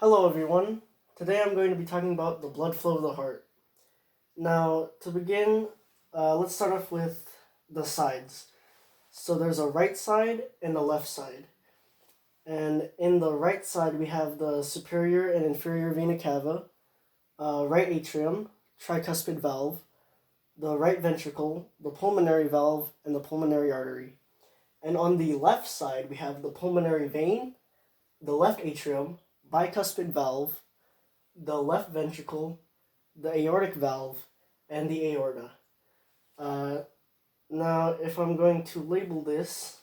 Hello everyone. Today I'm going to be talking about the blood flow of the heart. Now, to begin, let's start off with the sides. So there's a right side and a left side. And in the right side we have the superior and inferior vena cava, right atrium, tricuspid valve, the right ventricle, the pulmonary valve, and the pulmonary artery. And on the left side we have the pulmonary vein, the left atrium, bicuspid valve, the left ventricle, the aortic valve, and the aorta. Now, if I'm going to label this,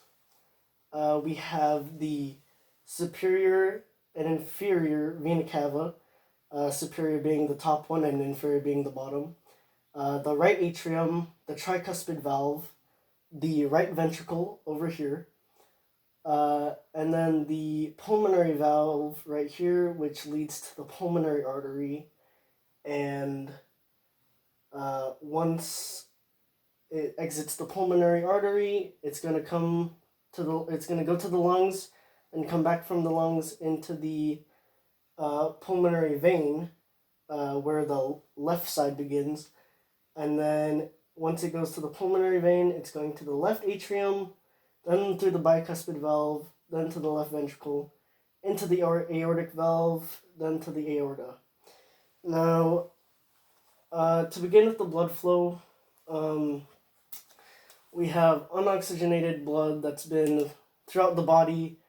we have the superior and inferior vena cava, superior being the top one and inferior being the bottom, the right atrium, the tricuspid valve, the right ventricle over here, and then the pulmonary valve right here, which leads to the pulmonary artery. And once it exits the pulmonary artery, it's gonna go to the lungs and come back from the lungs into the pulmonary vein, where the left side begins. And then once it goes to the pulmonary vein, it's going to the left atrium, then through the bicuspid valve, then to the left ventricle, into the aortic valve, then to the aorta. Now, to begin with the blood flow, we have unoxygenated blood that's been throughout the body,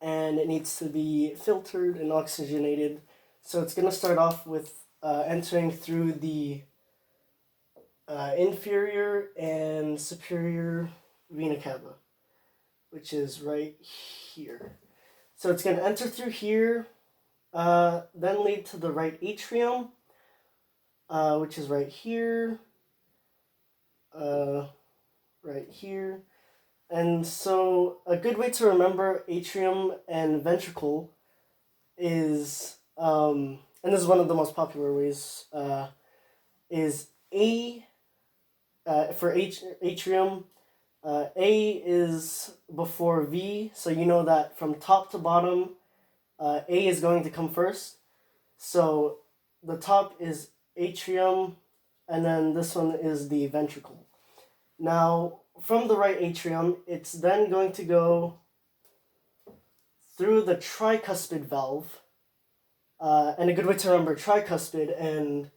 and it needs to be filtered and oxygenated. So it's going to start off with entering through the inferior and superior vena cava, which is right here. So it's going to enter through here, then lead to the right atrium, which is right here, right here. And so a good way to remember atrium and ventricle is, and this is one of the most popular ways, is A, for atrium, A is before V, so you know that from top to bottom, A is going to come first. So the top is atrium, and then this one is the ventricle. Now, from the right atrium, it's then going to go through the tricuspid valve, and a good way to remember tricuspid and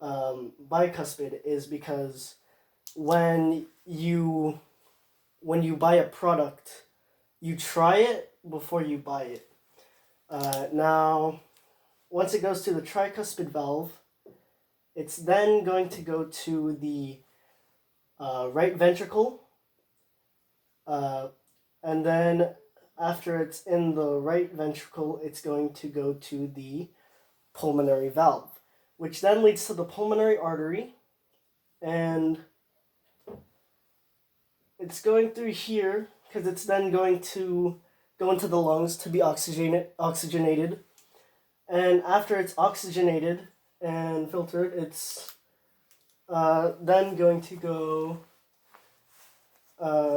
bicuspid is because when you buy a product, you try it before you buy it. Now, once it goes to the tricuspid valve, it's then going to go to the right ventricle, and then after it's in the right ventricle, it's going to go to the pulmonary valve, which then leads to the pulmonary artery, and it's going through here because it's then going to go into the lungs to be oxygenated. And after it's oxygenated and filtered, it's then going to go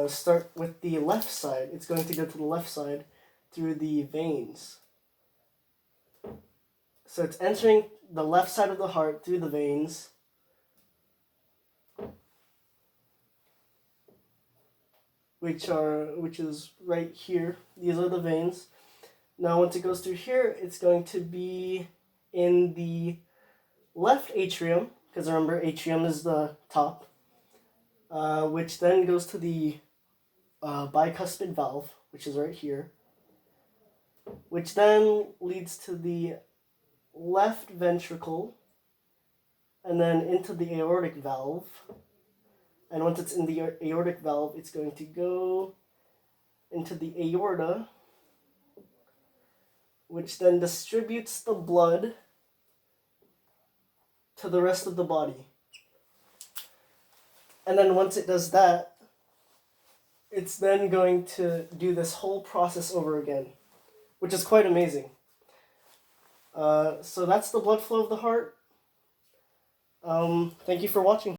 start with the left side. It's going to go to the left side through the veins. So it's entering the left side of the heart through the veins, which is right here. These are the veins. Now once it goes through here, it's going to be in the left atrium, because remember atrium is the top, which then goes to the bicuspid valve, which is right here, which then leads to the left ventricle, and then into the aortic valve. And once it's in the aortic valve, it's going to go into the aorta, which then distributes the blood to the rest of the body. And then once it does that, it's then going to do this whole process over again, which is quite amazing. So that's the blood flow of the heart. Thank you for watching.